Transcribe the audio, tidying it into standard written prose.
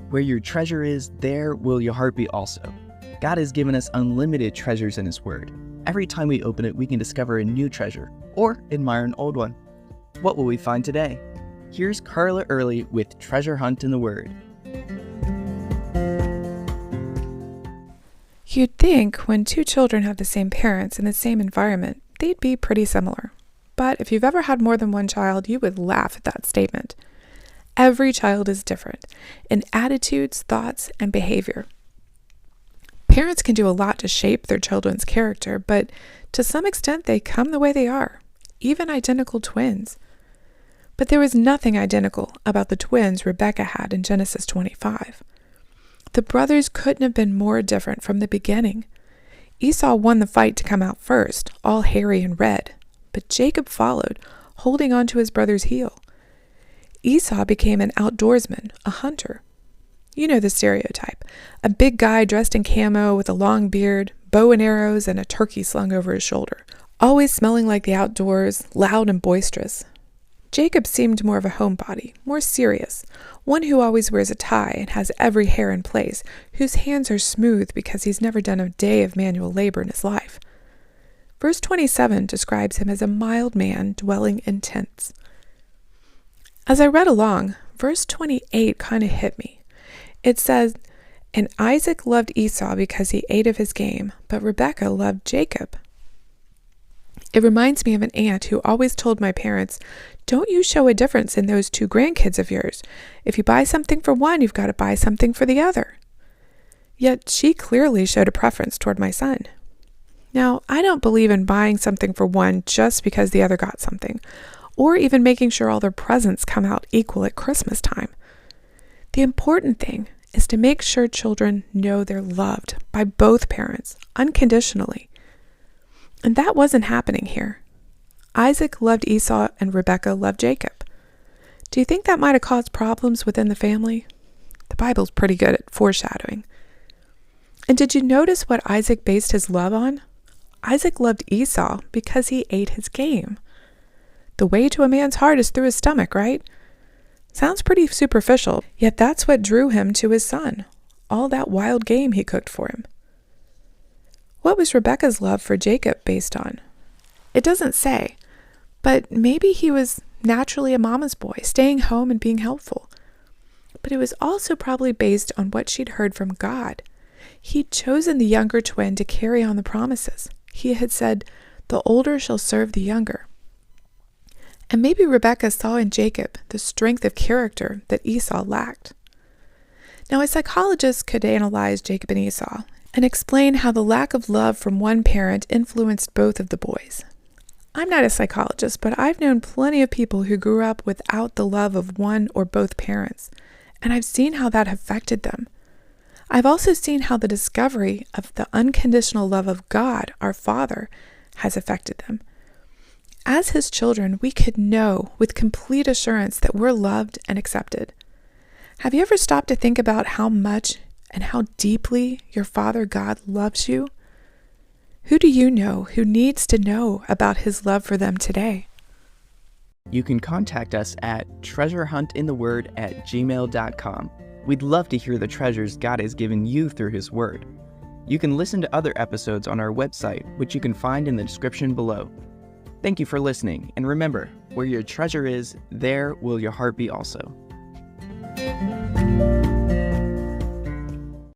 Where your treasure is, there will your heart be also. God has given us unlimited treasures in His Word. Every time we open it, we can discover a new treasure or admire an old one. What will we find today? Here's Carla Early with Treasure Hunt in the Word. You'd think when two children have the same parents in the same environment, they'd be pretty similar. But if you've ever had more than one child, you would laugh at that statement. Every child is different in attitudes, thoughts, and behavior. Parents can do a lot to shape their children's character, but to some extent they come the way they are, even identical twins. But there was nothing identical about the twins Rebekah had in Genesis 25. The brothers couldn't have been more different from the beginning. Esau won the fight to come out first, all hairy and red, but Jacob followed, holding on to his brother's heel. Esau became an outdoorsman, a hunter. You know the stereotype, a big guy dressed in camo with a long beard, bow and arrows, and a turkey slung over his shoulder, always smelling like the outdoors, loud and boisterous. Jacob seemed more of a homebody, more serious, one who always wears a tie and has every hair in place, whose hands are smooth because he's never done a day of manual labor in his life. Verse 27 describes him as a mild man dwelling in tents. As I read along, verse 28 kind of hit me. It says, "And Isaac loved Esau because he ate of his game, but Rebekah loved Jacob." It reminds me of an aunt who always told my parents, "Don't you show a difference in those two grandkids of yours. If you buy something for one, you've got to buy something for the other." Yet she clearly showed a preference toward my son. Now, I don't believe in buying something for one just because the other got something, or even making sure all their presents come out equal at Christmas time. The important thing is to make sure children know they're loved by both parents unconditionally. And that wasn't happening here. Isaac loved Esau and Rebekah loved Jacob. Do you think that might have caused problems within the family? The Bible's pretty good at foreshadowing. And did you notice what Isaac based his love on? Isaac loved Esau because he ate his game. The way to a man's heart is through his stomach, right? Sounds pretty superficial, yet that's what drew him to his son, all that wild game he cooked for him. What was Rebekah's love for Jacob based on? It doesn't say, but maybe he was naturally a mama's boy, staying home and being helpful. But it was also probably based on what she'd heard from God. He'd chosen the younger twin to carry on the promises. He had said, "The older shall serve the younger." And maybe Rebekah saw in Jacob the strength of character that Esau lacked. Now, a psychologist could analyze Jacob and Esau and explain how the lack of love from one parent influenced both of the boys. I'm not a psychologist, but I've known plenty of people who grew up without the love of one or both parents, and I've seen how that affected them. I've also seen how the discovery of the unconditional love of God, our Father, has affected them. As His children, we could know with complete assurance that we're loved and accepted. Have you ever stopped to think about how much and how deeply your Father God loves you? Who do you know who needs to know about His love for them today? You can contact us at treasurehuntintheword@gmail.com. We'd love to hear the treasures God has given you through His Word. You can listen to other episodes on our website, which you can find in the description below. Thank you for listening, and remember, where your treasure is, there will your heart be also.